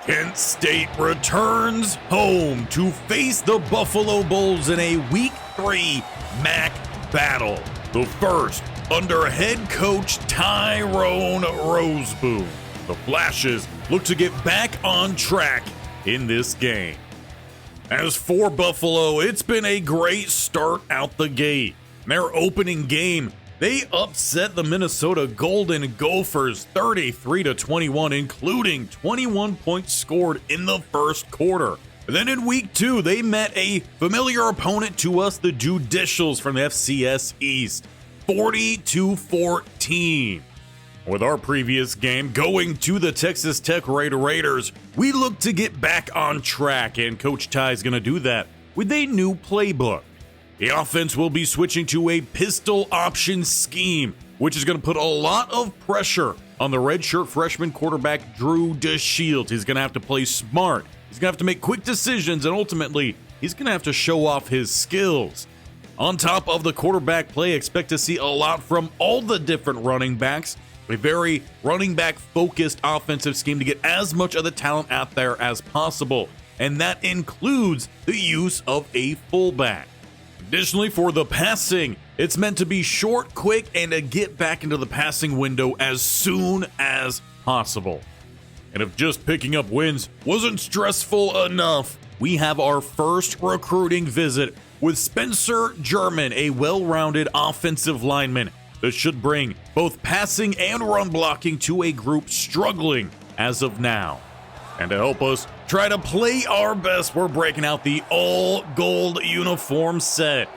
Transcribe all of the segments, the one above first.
Kent State returns home to face the Buffalo Bulls in a Week 3 MAC battle. The first under head coach Ty Rozeboom. The Flashes look to get back on track in this game. As for Buffalo, it's been a great start out the gate. Their opening game, they upset the Minnesota Golden Gophers 33-21, including 21 points scored in the first quarter. Then in week 2, they met a familiar opponent to us, the Judicials from the FCS East, 40-14. With our previous game going to the Texas Tech Raiders, we look to get back on track, and Coach Ty is going to do that with a new playbook. The offense will be switching to a pistol option scheme, which is going to put a lot of pressure on the redshirt freshman quarterback Drew DeShields. He's going to have to play smart. He's going to have to make quick decisions, and ultimately, he's going to have to show off his skills. On top of the quarterback play, expect to see a lot from all the different running backs. A very running back focused offensive scheme to get as much of the talent out there as possible. And that includes the use of a fullback. Additionally, for the passing, it's meant to be short, quick, and to get back into the passing window as soon as possible. And if just picking up wins wasn't stressful enough, we have our first recruiting visit with Spencer German, a well-rounded offensive lineman that should bring both passing and run blocking to a group struggling as of now. And to help us try to play our best, we're breaking out the all-gold uniform set.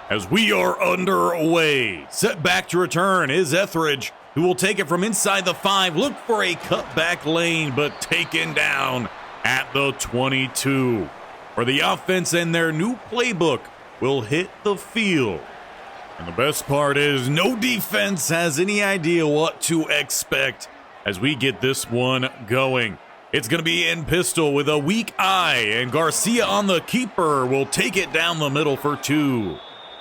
As we are underway, set back to return is Etheridge, who will take it from inside the 5, look for a cutback lane, but taken down at the 22. For the offense and their new playbook will hit the field. And the best part is no defense has any idea what to expect as we get this one going. It's going to be in pistol with a weak eye, and Garcia on the keeper will take it down the middle for 2.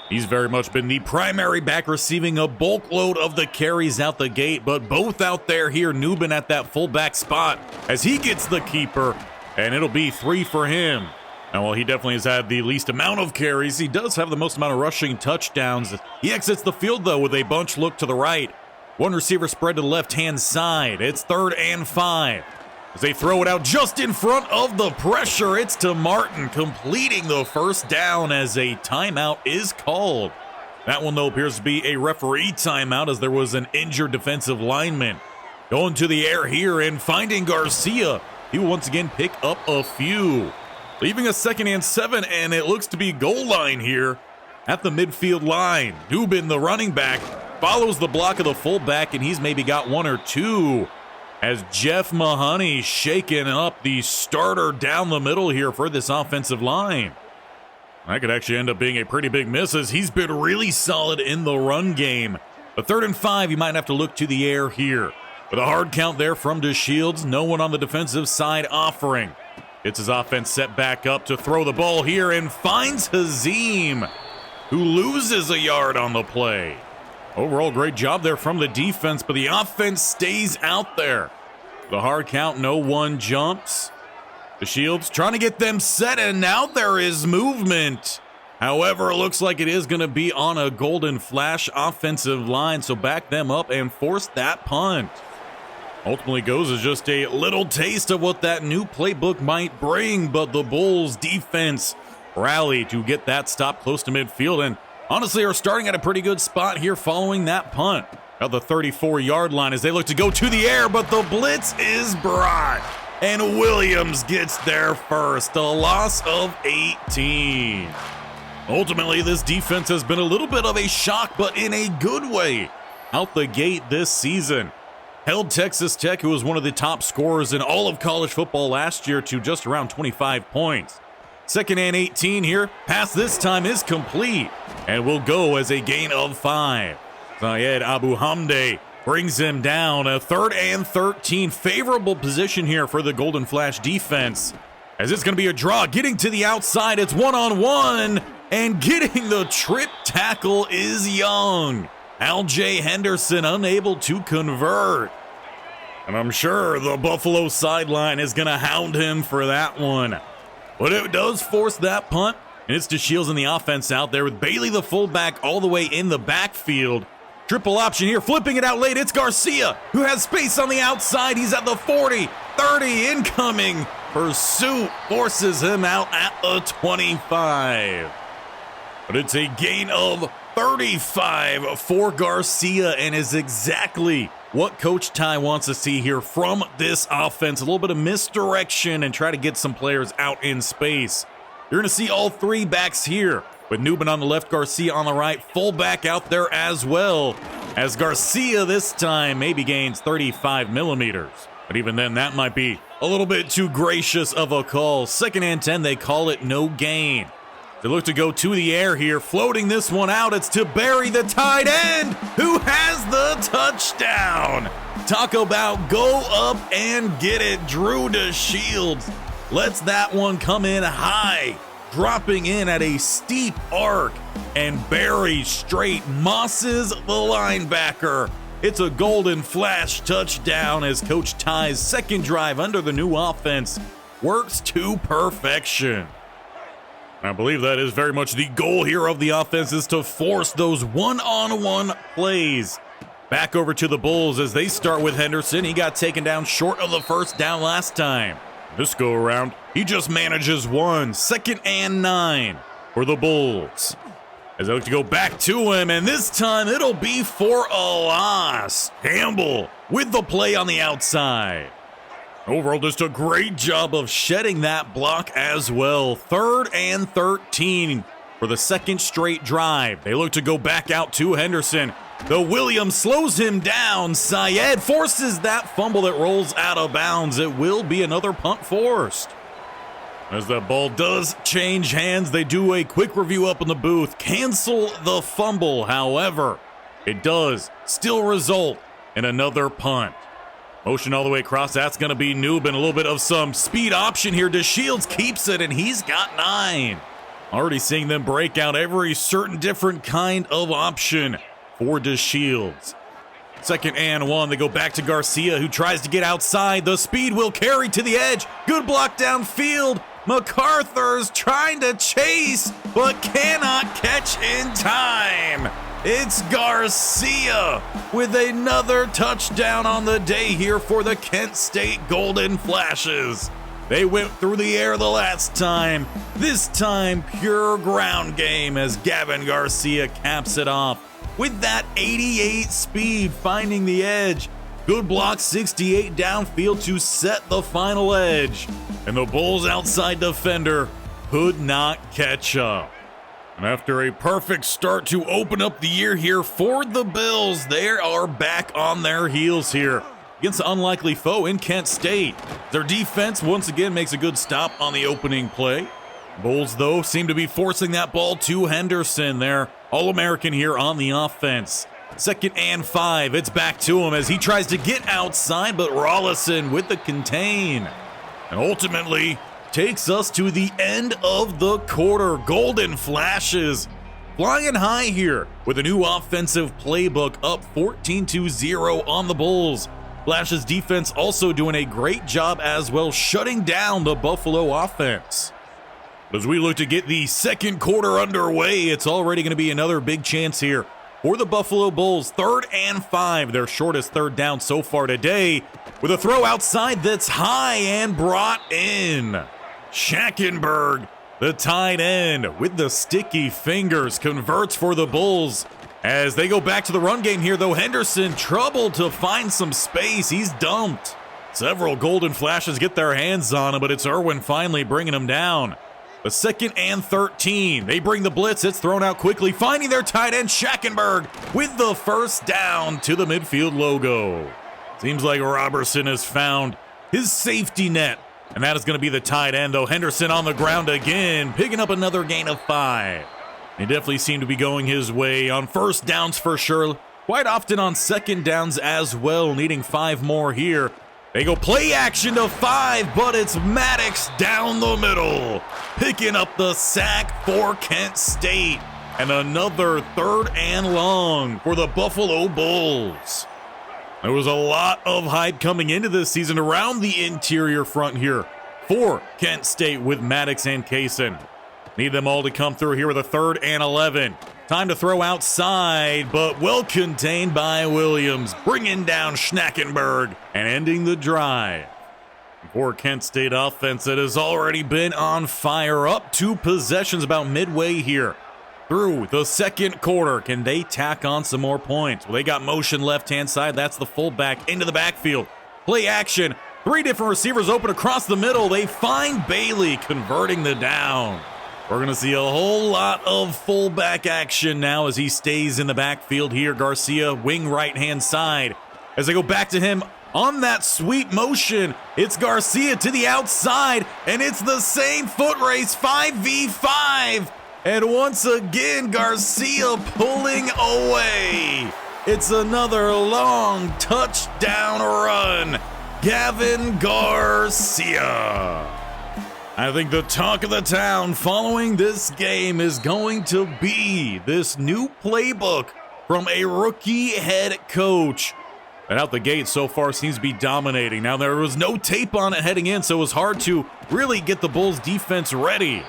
He's very much been the primary back, receiving a bulk load of the carries out the gate, but both out there here, Newbin at that fullback spot as he gets the keeper, and it'll be 3 for him. Now, while he definitely has had the least amount of carries, he does have the most amount of rushing touchdowns. He exits the field, though, with a bunch look to the right. One receiver spread to the left-hand side. It's 3rd and 5. As they throw it out just in front of the pressure, it's to Martin, completing the first down as a timeout is called. That one, though, appears to be a referee timeout as there was an injured defensive lineman. Going to the air here and finding Garcia. He will once again pick up a few. Leaving a 2nd and 7, and it looks to be goal line here at the midfield line. Dubin, the running back, follows the block of the fullback, and he's maybe got 1 or 2. As Jeff Mahoney shaking up the starter down the middle here for this offensive line. That could actually end up being a pretty big miss as he's been really solid in the run game. But 3rd and 5, you might have to look to the air here. With a hard count there from DeShields, no one on the defensive side offering. It's his offense set back up to throw the ball here and finds Hazim, who loses a yard on the play. Overall, great job there from the defense, but the offense stays out there. The hard count, no one jumps. DeShields trying to get them set, and now there is movement. However, it looks like it is going to be on a Golden Flash offensive line, so back them up and force that punt. Ultimately goes as just a little taste of what that new playbook might bring, but the Bulls defense rally to get that stop close to midfield, and honestly are starting at a pretty good spot here following that punt. At the 34-yard line as they look to go to the air, but the blitz is brought, and Williams gets there first, a loss of 18. Ultimately, this defense has been a little bit of a shock, but in a good way, out the gate this season. Held Texas Tech, who was one of the top scorers in all of college football last year, to just around 25 points. 2nd and 18 here. Pass this time is complete and will go as a gain of 5. Zayed Abu Hamde brings him down. A 3rd and 13. Favorable position here for the Golden Flash defense, as it's going to be a draw. Getting to the outside, it's 1-on-1, and getting the trip tackle is Young. Al J. Henderson unable to convert. And I'm sure the Buffalo sideline is going to hound him for that one. But it does force that punt. And it's DeShields in the offense out there with Bailey, the fullback, all the way in the backfield. Triple option here, flipping it out late. It's Garcia, who has space on the outside. He's at the 40, 30, incoming. Pursuit forces him out at the 25. But it's a gain of 35 for Garcia and is exactly what Coach Ty wants to see here from this offense. A little bit of misdirection and try to get some players out in space. You're going to see all three backs here with Newman on the left, Garcia on the right, fullback out there as well, as Garcia this time maybe gains 35 millimeters. But even then, that might be a little bit too gracious of a call. 2nd and 10, they call it no gain. They look to go to the air here, floating this one out. It's to Barry, the tight end, who has the touchdown. Talk about go up and get it. Drew DeShields lets that one come in high, dropping in at a steep arc, and Barry straight mosses the linebacker. It's a golden flash touchdown as Coach Ty's second drive under the new offense works to perfection. I believe that is very much the goal here of the offense, is to force those one-on-one plays. Back over to the Bulls as they start with Henderson. He got taken down short of the first down last time. This go around, he just manages one. 2nd and 9 for the Bulls. As they look to go back to him, and this time it'll be for a loss. Campbell with the play on the outside. Overall, just a great job of shedding that block as well. 3rd and 13 for the second straight drive. They look to go back out to Henderson. Though Williams slows him down, Syed forces that fumble that rolls out of bounds. It will be another punt forced. As that ball does change hands, they do a quick review up in the booth. Cancel the fumble, however, it does still result in another punt. Motion all the way across, that's going to be Newman. A little bit of some speed option here. DeShields keeps it, and he's got 9. Already seeing them break out every certain different kind of option for DeShields. 2nd and 1, they go back to Garcia, who tries to get outside. The speed will carry to the edge. Good block downfield. MacArthur's trying to chase, but cannot catch in time. It's Garcia with another touchdown on the day here for the Kent State Golden Flashes. They went through the air the last time. This time, pure ground game as Gavin Garcia caps it off with that 88 speed, finding the edge. Good block, 68 downfield to set the final edge. And the Bulls' outside defender could not catch up. And after a perfect start to open up the year here for the Bills, they are back on their heels here against an unlikely foe in Kent State. Their defense once again makes a good stop on the opening play. Bulls, though, seem to be forcing that ball to Henderson. They're All-American here on the offense. 2nd and 5, it's back to him as he tries to get outside, but Rollison with the contain. And ultimately takes us to the end of the quarter. Golden Flashes flying high here with a new offensive playbook, up 14-0 on the Bulls. Flashes defense also doing a great job as well, shutting down the Buffalo offense. As we look to get the second quarter underway, it's already going to be another big chance here for the Buffalo Bulls. 3rd and 5, their shortest third down so far today, with a throw outside that's high and brought in. Schackenberg, the tight end, with the sticky fingers, converts for the Bulls. As they go back to the run game here, though, Henderson troubled to find some space. He's dumped. Several Golden Flashes get their hands on him, but it's Irwin finally bringing him down. The 2nd and 13. They bring the blitz. It's thrown out quickly, finding their tight end, Schackenberg, with the first down to the midfield logo. Seems like Robertson has found his safety net, and that is going to be the tight end, though. Henderson on the ground again, picking up another gain of 5. They definitely seem to be going his way on first downs for sure. Quite often on second downs as well, needing 5 more here. They go play action to 5, but it's Maddox down the middle, picking up the sack for Kent State. And another 3rd and long for the Buffalo Bulls. There was a lot of hype coming into this season around the interior front here for Kent State with Maddox and Kaysen. Need them all to come through here with a 3rd and 11. Time to throw outside, but well contained by Williams, bringing down Schnackenberg and ending the drive. For Kent State offense that has already been on fire, up 2 possessions about midway here through the second quarter. Can they tack on some more points? Well, they got motion left-hand side. That's the fullback into the backfield. Play action. 3 different receivers open across the middle. They find Bailey converting the down. We're going to see a whole lot of fullback action now as he stays in the backfield here. Garcia, wing right-hand side. As they go back to him on that sweep motion, it's Garcia to the outside, and it's the same foot race, 5v5. And once again, Garcia pulling away. It's another long touchdown run. Gavin Garcia. I think the talk of the town following this game is going to be this new playbook from a rookie head coach. And out the gate so far seems to be dominating. Now, there was no tape on it heading in, so it was hard to really get the Bulls defense ready.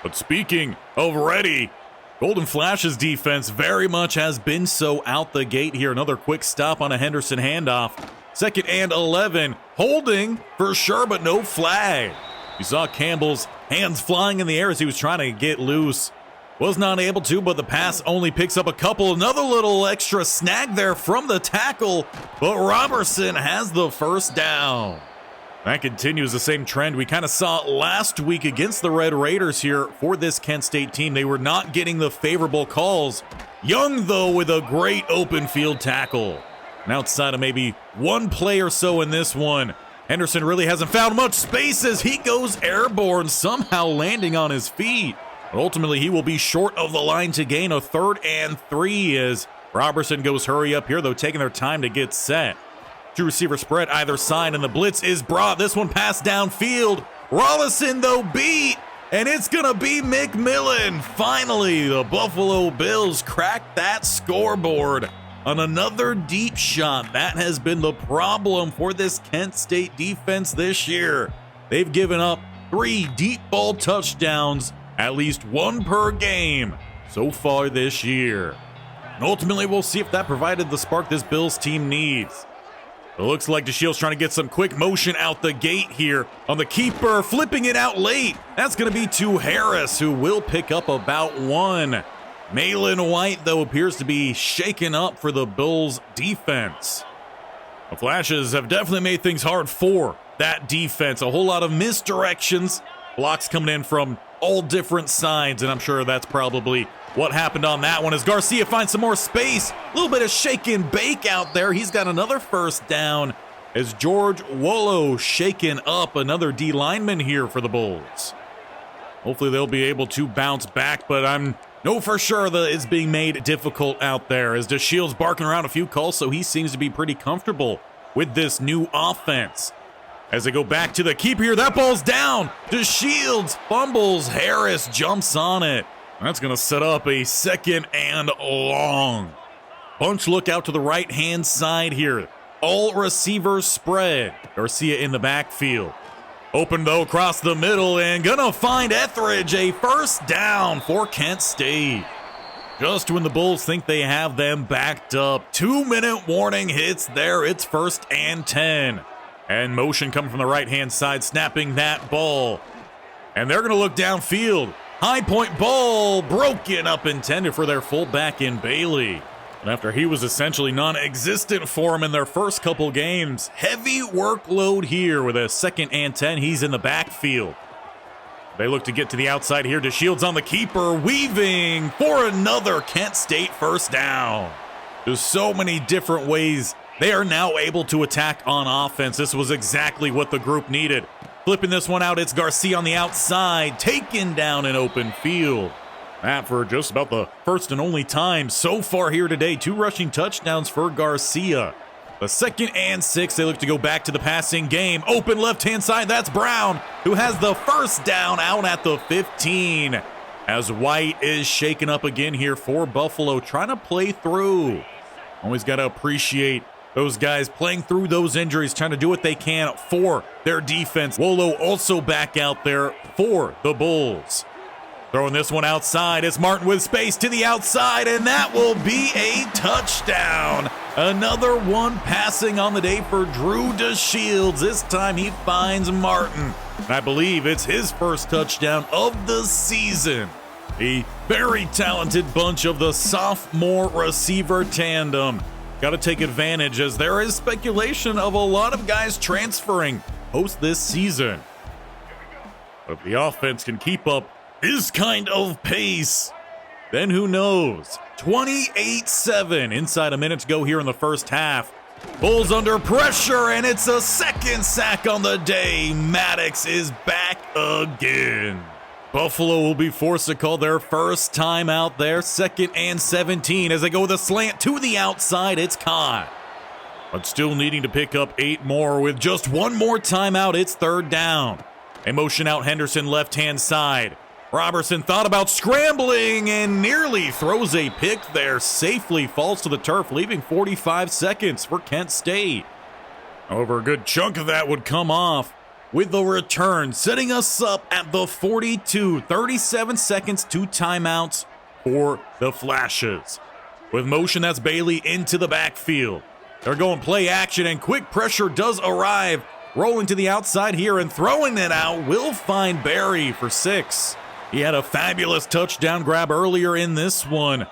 But speaking of ready, Golden Flash's defense very much has been so out the gate here. Another quick stop on a Henderson handoff. 2nd and 11, holding for sure, but no flag. You saw Campbell's hands flying in the air as he was trying to get loose. Was not able to, but the pass only picks up a couple. Another little extra snag there from the tackle, but Robertson has the first down. That continues the same trend we kind of saw last week against the Red Raiders here for this Kent State team. They were not getting the favorable calls. Young, though, with a great open field tackle. And outside of maybe one play or so in this one, Henderson really hasn't found much space as he goes airborne, somehow landing on his feet. But ultimately, he will be short of the line to gain a 3rd and 3 as Robertson goes hurry up here, though taking their time to get set. 2 receiver spread either side, and the blitz is brought. This one passed downfield. Rollison, though, beat, and it's going to be McMillan. Finally, the Buffalo Bills cracked that scoreboard on another deep shot. That has been the problem for this Kent State defense this year. They've given up 3 deep ball touchdowns, at least 1 per game so far this year. And ultimately, we'll see if that provided the spark this Bills team needs. It looks like DeShields trying to get some quick motion out the gate here on the keeper, flipping it out late. That's going to be to Harris, who will pick up about 1. Malin White, though, appears to be shaken up for the Bills' defense. The Flashes have definitely made things hard for that defense. A whole lot of misdirections. Blocks coming in from all different sides, and I'm sure that's probably what happened on that one as Garcia finds some more space. A little bit of shake and bake out there. He's got another first down as George Wollo shaken up, another D lineman here for the Bulls. Hopefully they'll be able to bounce back, but I'm know for sure that it's being made difficult out there as DeShields barking around a few calls, so he seems to be pretty comfortable with this new offense. As they go back to the keeper here, that ball's down. DeShields fumbles. Harris jumps on it. That's going to set up a 2nd and long. Bunch look out to the right-hand side here. All receivers spread. Garcia in the backfield. Open, though, across the middle, and gonna find Etheridge, a first down for Kent State. Just when the Bulls think they have them backed up, 2-minute warning hits there. It's 1st and 10. And motion coming from the right-hand side, snapping that ball. And they're gonna look downfield. High point ball, broken up, intended for their fullback in Bailey. And after he was essentially non-existent for him in their first couple games, heavy workload here with a 2nd and 10. He's in the backfield. They look to get to the outside here. DeShields on the keeper, weaving for another Kent State first down. There's so many different ways they are now able to attack on offense. This was exactly what the group needed. Flipping this one out, it's Garcia on the outside, taken down in open field. That for just about the first and only time so far here today. 2 rushing touchdowns for Garcia. The 2nd and 6, they look to go back to the passing game. Open left-hand side, that's Brown, who has the first down out at the 15. As White is shaken up again here for Buffalo, trying to play through. Always got to appreciate Those guys playing through those injuries, trying to do what they can for their defense. Wolo also back out there for the Bulls. Throwing this one outside. It's Martin with space to the outside, and that will be a touchdown. Another one passing on the day for Drew DeShields. This time he finds Martin. I believe it's his first touchdown of the season. A very talented bunch of the sophomore receiver tandem. Got to take advantage as there is speculation of a lot of guys transferring post this season. But if the offense can keep up this kind of pace, then who knows? 28-7, inside a minute to go here in the first half. Bulls under pressure, and it's a second sack on the day. Maddox is back again. Buffalo will be forced to call their first time out there, 2nd and 17, as they go with a slant to the outside. It's caught. But still needing to pick up 8 more with just one more timeout. It's 3rd down. A motion out Henderson left-hand side. Robertson thought about scrambling and nearly throws a pick there. Safely falls to the turf, leaving 45 seconds for Kent State. However, a good chunk of that would come off with the return, setting us up at the 42. 37 seconds, 2 timeouts for the Flashes. With motion, that's Bailey into the backfield. They're going play action, and quick pressure does arrive. Rolling to the outside here and throwing it out will find Barry for 6. He had a fabulous touchdown grab earlier in this one.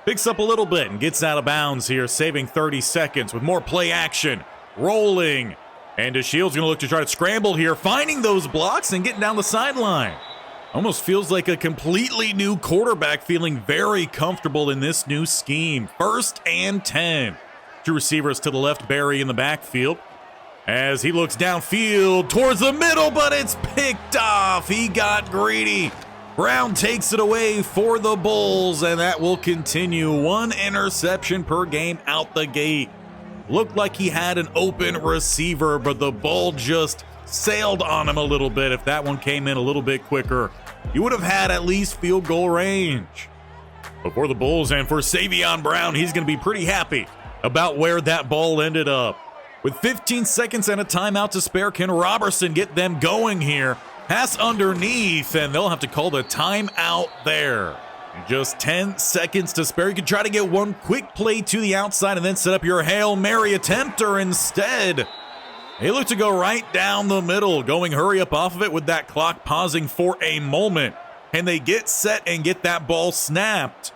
Picks up a little bit and gets out of bounds here, saving 30 seconds with more play action. Rolling. And DeShields going to look to try to scramble here, finding those blocks and getting down the sideline. Almost feels like a completely new quarterback, feeling very comfortable in this new scheme. 1st and 10. 2 receivers to the left, Barry in the backfield. As he looks downfield towards the middle, but it's picked off. He got greedy. Brown takes it away for the Bulls, and that will continue. 1 interception per game out the gate. Looked like he had an open receiver, but the ball just sailed on him a little bit. If that one came in a little bit quicker, you would have had at least field goal range. But for the Bulls and for Savion Brown, he's going to be pretty happy about where that ball ended up. With 15 seconds and a timeout to spare, can Robertson get them going here? Pass underneath, and they'll have to call the timeout there. Just 10 seconds to spare. You can try to get one quick play to the outside and then set up your Hail Mary attempt, or instead, they look to go right down the middle, going hurry up off of it with that clock pausing for a moment. And they get set and get that ball snapped.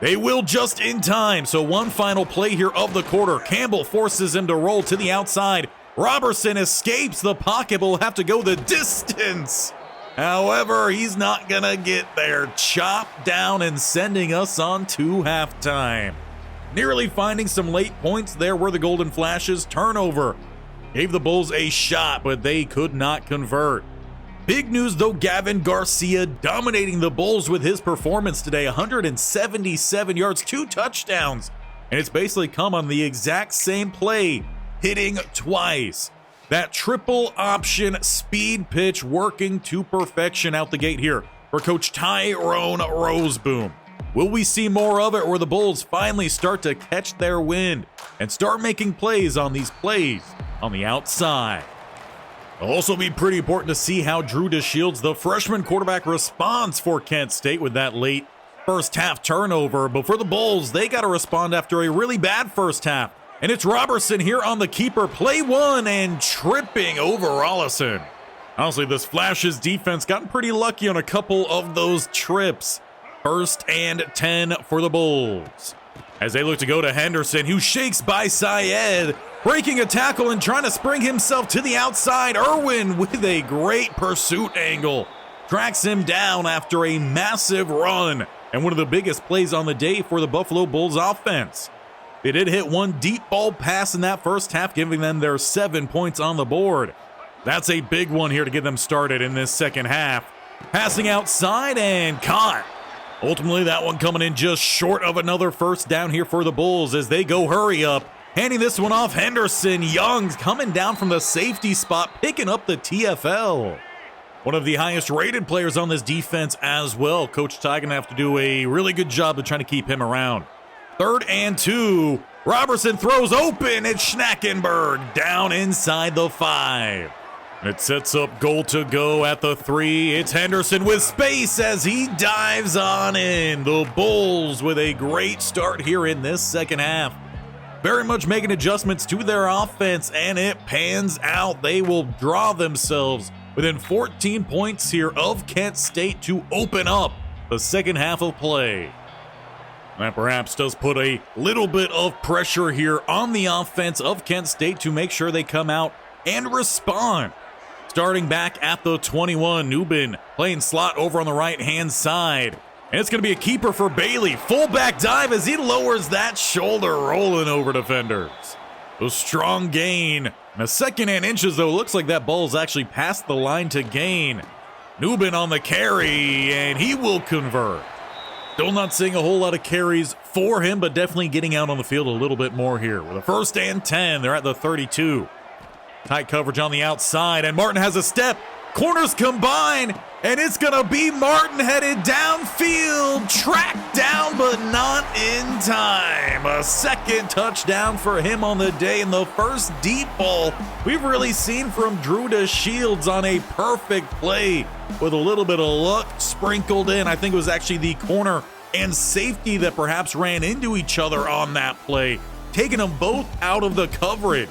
They will just in time. So one final play here of the quarter. Campbell forces him to roll to the outside. Robertson escapes the pocket, but will have to go the distance. However, he's not going to get there. Chopped down and sending us on to halftime. Nearly finding some late points there were the Golden Flashes. Turnover gave the Bulls a shot, but they could not convert. Big news, though, Gavin Garcia dominating the Bulls with his performance today. 177 yards, 2 touchdowns. And it's basically come on the exact same play, hitting twice. That triple option speed pitch working to perfection out the gate here for Coach Ty Rozeboom. Will we see more of it, or the Bulls finally start to catch their wind and start making plays on these plays on the outside? It'll also be pretty important to see how Drew DeShields, the freshman quarterback, responds for Kent State with that late first half turnover. But for the Bulls, they got to respond after a really bad first half. And it's Robertson here on the keeper. Play 1 and tripping over Rollison. Honestly, this Flashes defense gotten pretty lucky on a couple of those trips. 1st and 10 for the Bulls. As they look to go to Henderson, who shakes by Syed, breaking a tackle and trying to spring himself to the outside. Irwin with a great pursuit angle. Tracks him down after a massive run. And one of the biggest plays on the day for the Buffalo Bulls offense. They did hit one deep ball pass in that first half, giving them their 7 points on the board. That's a big one here to get them started in this second half. Passing outside and caught. Ultimately, that one coming in just short of another first down here for the Bulls as they go hurry up. Handing this one off, Henderson. Young's coming down from the safety spot, picking up the TFL. One of the highest rated players on this defense as well. Coach Ty going to have to do a really good job of trying to keep him around. 3rd and 2. Robertson throws open. It's Schnackenberg down inside the 5. It sets up goal to go at the 3. It's Henderson with space as he dives on in. The Bulls with a great start here in this second half. Very much making adjustments to their offense, and it pans out. They will draw themselves within 14 points here of Kent State to open up the second half of play. That perhaps does put a little bit of pressure here on the offense of Kent State to make sure they come out and respond. Starting back at the 21, Newbin playing slot over on the right-hand side. And it's going to be a keeper for Bailey. Fullback dive as he lowers that shoulder, rolling over defenders. A strong gain. And a 2nd and inches, though. Looks like that ball's actually past the line to gain. Newbin on the carry, and he will convert. Still not seeing a whole lot of carries for him, but definitely getting out on the field a little bit more here. With a 1st and 10, they're at the 32. Tight coverage on the outside, and Martin has a step. Corners combine, and it's going to be Martin headed downfield. Tracked down, but not in time. A 2nd touchdown for him on the day, and the first deep ball we've really seen from Drew DeShields on a perfect play with a little bit of luck sprinkled in. I think it was actually the corner and safety that perhaps ran into each other on that play, taking them both out of the coverage.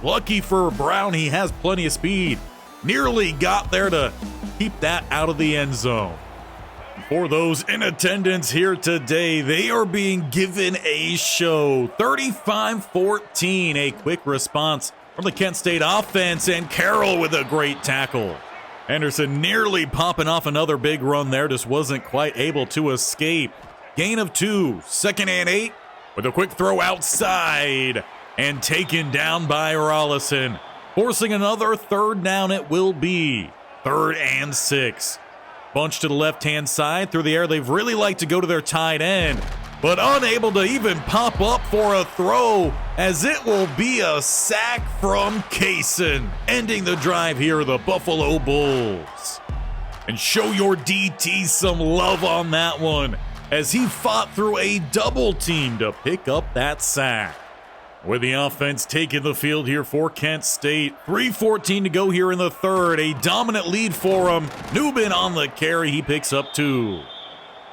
Lucky for Brown, he has plenty of speed. Nearly got there to keep that out of the end zone. For those in attendance here today, they are being given a show. 35-14, a quick response from the Kent State offense, and Carroll with a great tackle. Henderson nearly popping off another big run there, just wasn't quite able to escape. Gain of 2, 2nd and 8, with a quick throw outside. And taken down by Rollison. Forcing another 3rd down it will be. 3rd and 6. Bunch to the left-hand side. Through the air, they've really liked to go to their tight end, but unable to even pop up for a throw, as it will be a sack from Kaysen, ending the drive here of the Buffalo Bulls. And show your DT some love on that one, as he fought through a double team to pick up that sack. With the offense taking the field here for Kent State. 3:14 to go here in the 3rd. A dominant lead for him. Newbin on the carry. He picks up 2.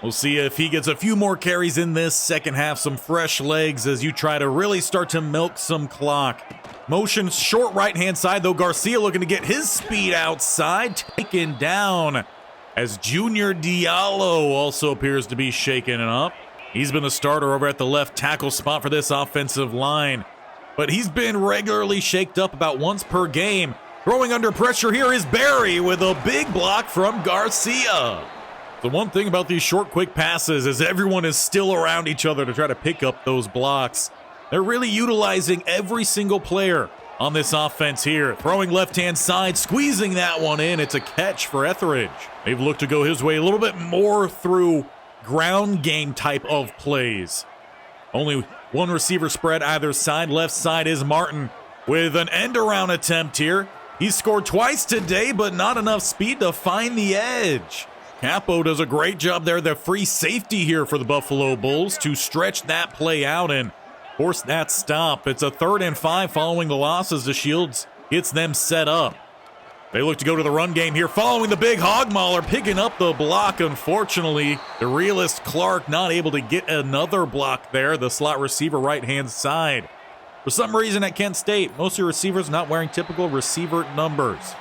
We'll see if he gets a few more carries in this second half. Some fresh legs as you try to really start to milk some clock. Motion short right-hand side, though. Garcia looking to get his speed outside. Taken down as Junior Diallo also appears to be shaken up. He's been the starter over at the left tackle spot for this offensive line, but he's been regularly shaked up about once per game. Throwing under pressure here is Barry with a big block from Garcia. The one thing about these short, quick passes is everyone is still around each other to try to pick up those blocks. They're really utilizing every single player on this offense here. Throwing left-hand side, squeezing that one in. It's a catch for Etheridge. They've looked to go his way a little bit more through ground game type of plays. Only one receiver spread either side. Left side is Martin with an end around attempt here. He scored twice today, but not enough speed to find the edge. Capo does a great job there, the free safety here for the Buffalo Bulls, to stretch that play out and force that stop. It's a 3rd and 5 following the losses. DeShields gets them set up. They look to go to the run game here, following the big hog mauler, picking up the block. Unfortunately, the realist Clark not able to get another block there, the slot receiver right-hand side. For some reason at Kent State, most of your receivers not wearing typical receiver numbers.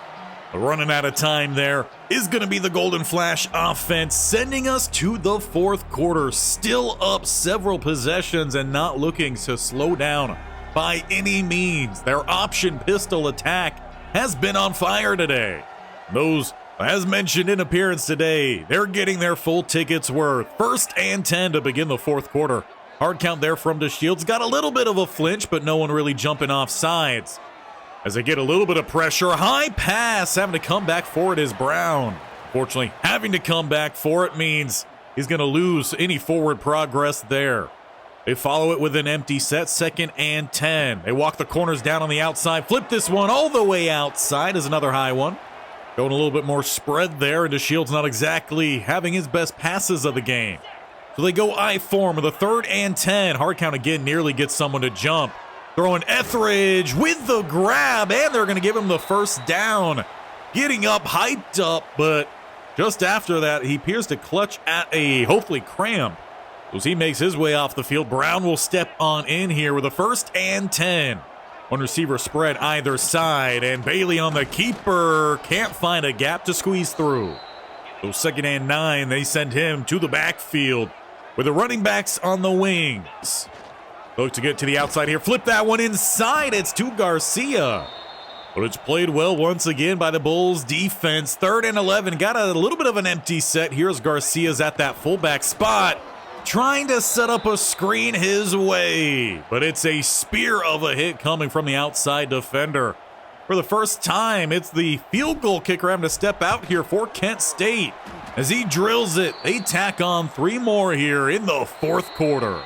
But running out of time there is going to be the Golden Flash offense, sending us to the 4th quarter. Still up several possessions and not looking to slow down by any means. Their option pistol attack has been on fire today. Those, as mentioned in appearance today, they're getting their full tickets worth. 1st and 10 to begin the 4th quarter. Hard count there from DeShields. Got a little bit of a flinch, but no one really jumping off sides. As they get a little bit of pressure, high pass, having to come back for it is Brown. Fortunately, having to come back for it means he's going to lose any forward progress there. They follow it with an empty set, 2nd and 10. They walk the corners down on the outside, flip this one all the way outside is another high one. Going a little bit more spread there, and DeShields not exactly having his best passes of the game. So they go I-form with a 3rd and 10. Hard count again, nearly gets someone to jump. Throwing Etheridge with the grab, and they're going to give him the first down. Getting up, hyped up, but just after that, he appears to clutch at a, hopefully, cramp. So as he makes his way off the field, Brown will step on in here with a 1st and 10. One receiver spread either side, and Bailey on the keeper can't find a gap to squeeze through. So 2nd and 9, they send him to the backfield with the running backs on the wings. Look to get to the outside here. Flip that one inside. It's to Garcia. But it's played well once again by the Bulls defense. 3rd and 11. Got a little bit of an empty set. Here's Garcia's at that fullback spot, trying to set up a screen his way. But it's a spear of a hit coming from the outside defender. For the first time, it's the field goal kicker having to step out here for Kent State. As he drills it, they tack on 3 more here in the 4th quarter.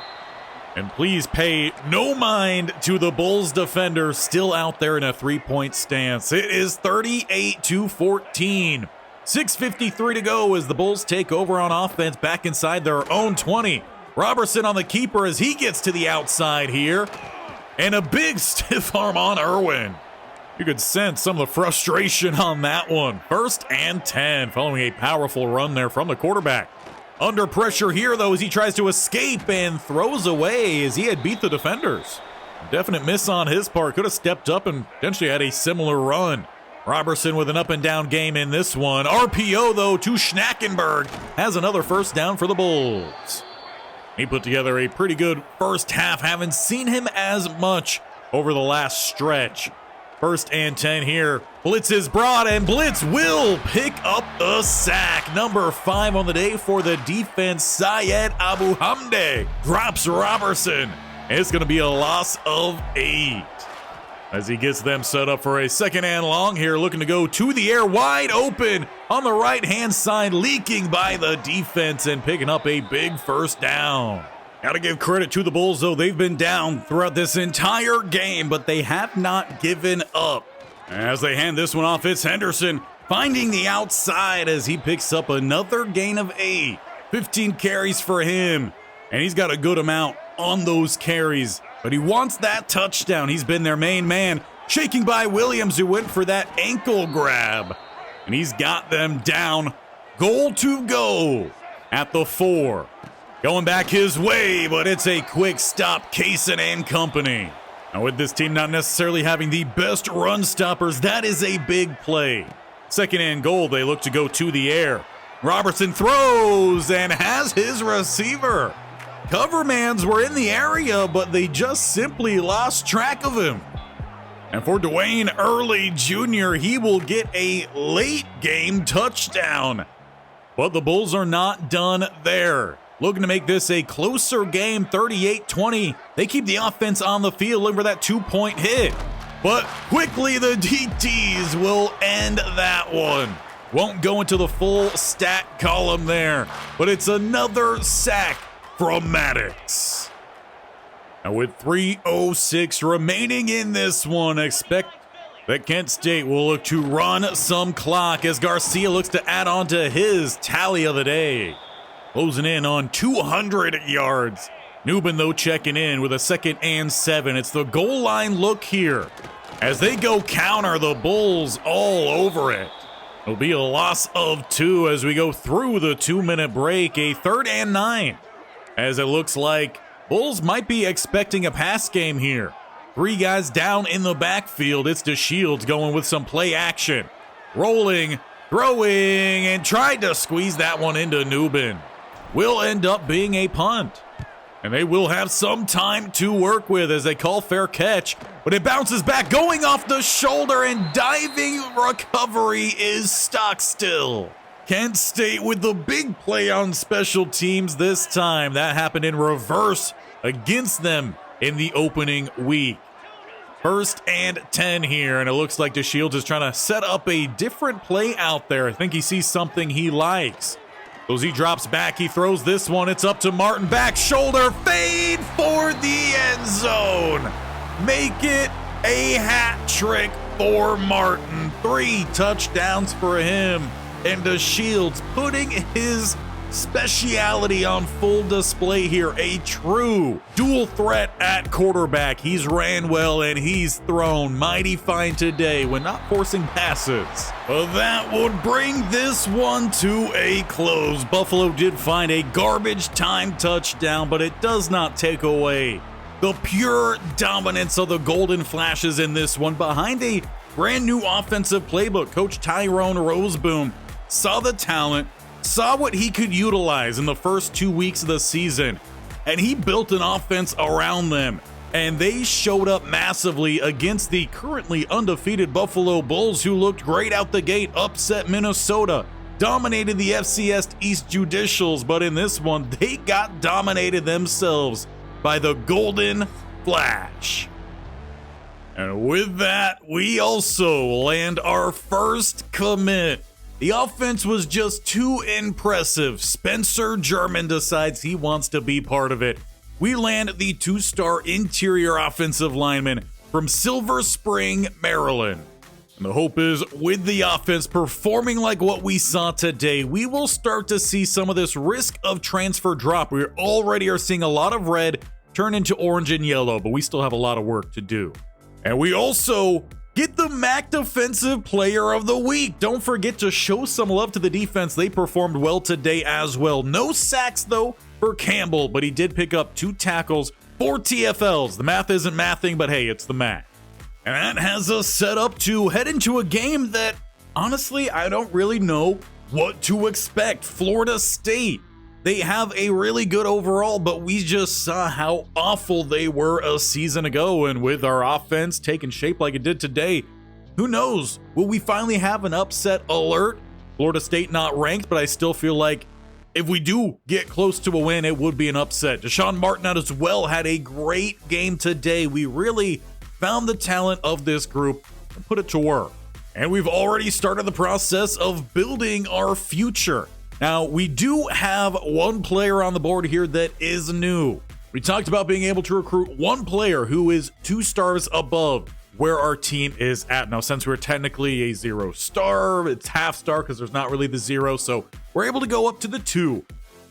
And please pay no mind to the Bulls defender still out there in a 3-point stance. It is 38-14. 6:53 to go as the Bulls take over on offense back inside their own 20. Robertson on the keeper as he gets to the outside here. And a big stiff arm on Irwin. You could sense some of the frustration on that one. 1st and 10 following a powerful run there from the quarterback. Under pressure here, though, as he tries to escape and throws away as he had beat the defenders. Definite miss on his part. Could have stepped up and potentially had a similar run. Robertson with an up-and-down game in this one. RPO, though, to Schnackenberg. Has another first down for the Bulls. He put together a pretty good first half. Haven't seen him as much over the last stretch. 1st and 10 here. Blitz is brought, and Blitz will pick up the sack. Number 5 on the day for the defense. Syed Abu Hamde drops Robertson. And it's going to be a loss of 8. As he gets them set up for a 2nd and long here, looking to go to the air, wide open on the right-hand side, leaking by the defense and picking up a big first down. Got to give credit to the Bulls, though. They've been down throughout this entire game, but they have not given up. As they hand this one off, it's Henderson finding the outside as he picks up another gain of 8. 15 carries for him, and he's got a good amount on those carries, but he wants that touchdown. He's been their main man, shaking by Williams, who went for that ankle grab, and he's got them down. Goal to go at the 4. Going back his way, but it's a quick stop, Kaysen and company. Now with this team not necessarily having the best run stoppers, that is a big play. 2nd and goal, they look to go to the air. Robertson throws and has his receiver. Covermans were in the area, but they just simply lost track of him. And for Dwayne Early Jr., he will get a late game touchdown. But the Bulls are not done there. Looking to make this a closer game, 38-20. They keep the offense on the field, looking for that 2-point hit. But quickly, the DTs will end that one. Won't go into the full stat column there, but it's another sack from Maddox. Now with 3:06 remaining in this one, expect that Kent State will look to run some clock as Garcia looks to add on to his tally of the day. Closing in on 200 yards. Newbin, though, checking in with a 2nd and 7. It's the goal line look here. As they go counter, the Bulls all over it. It'll be a loss of 2 as we go through the 2-minute break. A 3rd and 9. As it looks like Bulls might be expecting a pass game here. 3 guys down in the backfield. It's DeShields going with some play action. Rolling, throwing, and tried to squeeze that one into Newbin. Will end up being a punt. And they will have some time to work with as they call fair catch. But it bounces back, going off the shoulder, and diving recovery is stock still. Kent State with the big play on special teams this time. That happened in reverse against them in the opening week. 1st and 10 here, and it looks like DeShields is trying to set up a different play out there. I think he sees something he likes. As he drops back, he throws this one. It's up to Martin. Back shoulder fade for the end zone. Make it a hat trick for Martin. 3 touchdowns for him. And DeShields putting his speciality on full display here. A true dual threat at quarterback. He's ran well and he's thrown mighty fine today when not forcing passes. But that would bring this one to a close. Buffalo did find a garbage time touchdown, but it does not take away the pure dominance of the Golden Flashes in this one. Behind a brand new offensive playbook, Coach Ty Rozeboom saw the talent, saw what he could utilize in the first 2 weeks of the season, and he built an offense around them. And they showed up massively against the currently undefeated Buffalo Bulls, who looked great out the gate, upset Minnesota, dominated the FCS East Judicials, but in this one, they got dominated themselves by the Golden Flash. And with that, we also land our first commit. The offense was just too impressive. Spencer German decides he wants to be part of it. We land the 2-star interior offensive lineman from Silver Spring, Maryland. And the hope is, with the offense performing like what we saw today, we will start to see some of this risk of transfer drop. We already are seeing a lot of red turn into orange and yellow, but we still have a lot of work to do. And we also get the MAC Defensive Player of the Week. Don't forget to show some love to the defense. They performed well today as well. No sacks, though, for Campbell, but he did pick up 2 tackles, 4 TFLs. The math isn't mathing, but hey, it's the MAC. And that has us set up to head into a game that, honestly, I don't really know what to expect. Florida State. They have a really good overall, but we just saw how awful they were a season ago. And with our offense taking shape like it did today, who knows? Will we finally have an upset alert? Florida State not ranked, but I still feel like if we do get close to a win, it would be an upset. Deshaun Martin as well had a great game today. We really found the talent of this group and put it to work. And we've already started the process of building our future. Now, we do have one player on the board here that is new. We talked about being able to recruit one player who is 2 stars above where our team is at. Now, since we're technically a 0-star, it's half-star because there's not really the 0, so we're able to go up to the 2.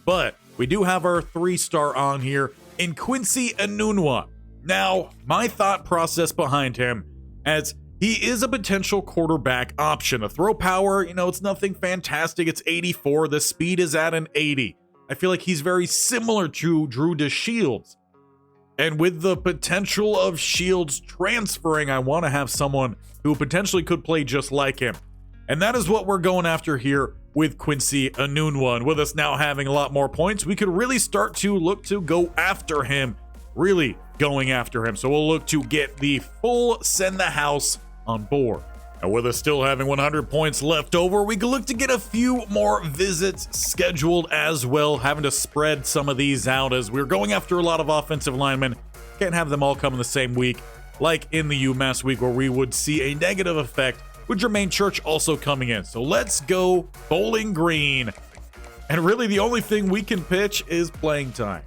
But we do have our 3-star on here in Quincy Enunwa. Now, my thought process behind him, as he is a potential quarterback option. The throw power, it's nothing fantastic. It's 84. The speed is at an 80. I feel like he's very similar to Drew DeShields. And with the potential of Shields transferring, I want to have someone who potentially could play just like him. And that is what we're going after here with Quincy Enunwa. And with us now having a lot more points, we could really start to look to go after him. Really going after him. So we'll look to get the full send the house on board. And with us still having 100 points left over, we can look to get a few more visits scheduled as well, having to spread some of these out as we're going after a lot of offensive linemen. Can't have them all come in the same week, like in the UMass week where we would see a negative effect with Jermaine Church also coming in. So let's go Bowling Green. And really the only thing we can pitch is playing time.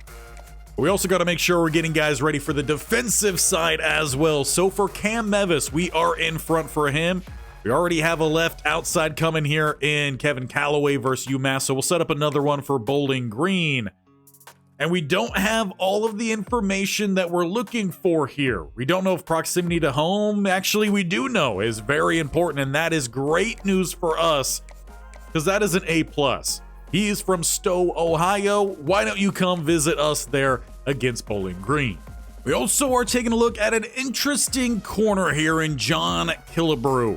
We also got to make sure we're getting guys ready for the defensive side as well. So for Cam Mevis, we are in front for him. We already have a left outside coming here in Kevin Callaway versus UMass. So we'll set up another one for Bowling Green. And we don't have all of the information that we're looking for here. We don't know if proximity to home, actually we do know, is very important. And that is great news for us because that is an A+. He is from Stowe, Ohio. Why don't you come visit us there against Bowling Green? We also are taking a look at an interesting corner here in John Killebrew.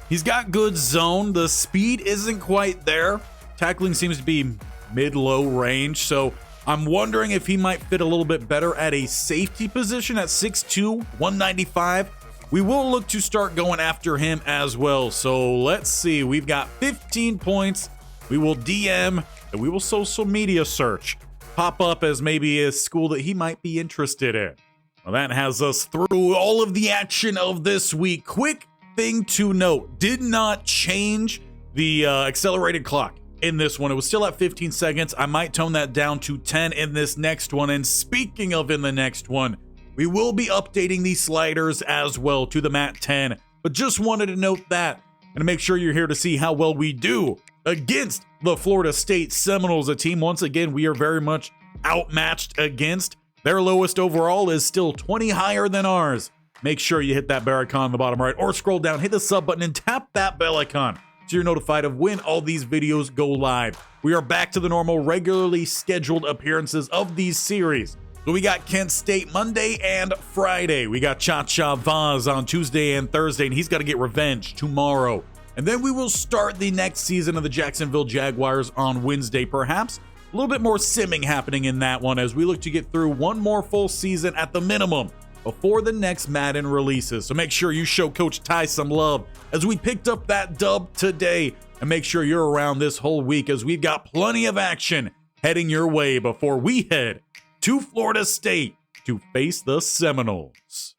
He's got good zone. The speed isn't quite there. Tackling seems to be mid-low range, so I'm wondering if he might fit a little bit better at a safety position at 6'2", 195. We will look to start going after him as well. So let's see. We've got 15 points. We will DM and we will social media search. Pop up as maybe a school that he might be interested in. Well, that has us through all of the action of this week. Quick thing to note, did not change the accelerated clock in this one. It was still at 15 seconds. I might tone that down to 10 in this next one. And speaking of in the next one, we will be updating these sliders as well to the MAT 10. But just wanted to note that and to make sure you're here to see how well we do against the Florida State Seminoles, a team once again we are very much outmatched against. Their lowest overall is still 20 higher than ours. Make sure you hit that bell icon on the bottom right or scroll down, hit the sub button, and tap that bell icon so you're notified of when all these videos go live. We are back to the normal, regularly scheduled appearances of these series. So we got Kent State Monday and Friday. We got Cha-Cha Vaz on Tuesday and Thursday, and he's got to get revenge tomorrow. And then we will start the next season of the Jacksonville Jaguars on Wednesday, perhaps. A little bit more simming happening in that one as we look to get through one more full season at the minimum before the next Madden releases. So make sure you show Coach Ty some love as we picked up that dub today. And make sure you're around this whole week as we've got plenty of action heading your way before we head to Florida State to face the Seminoles.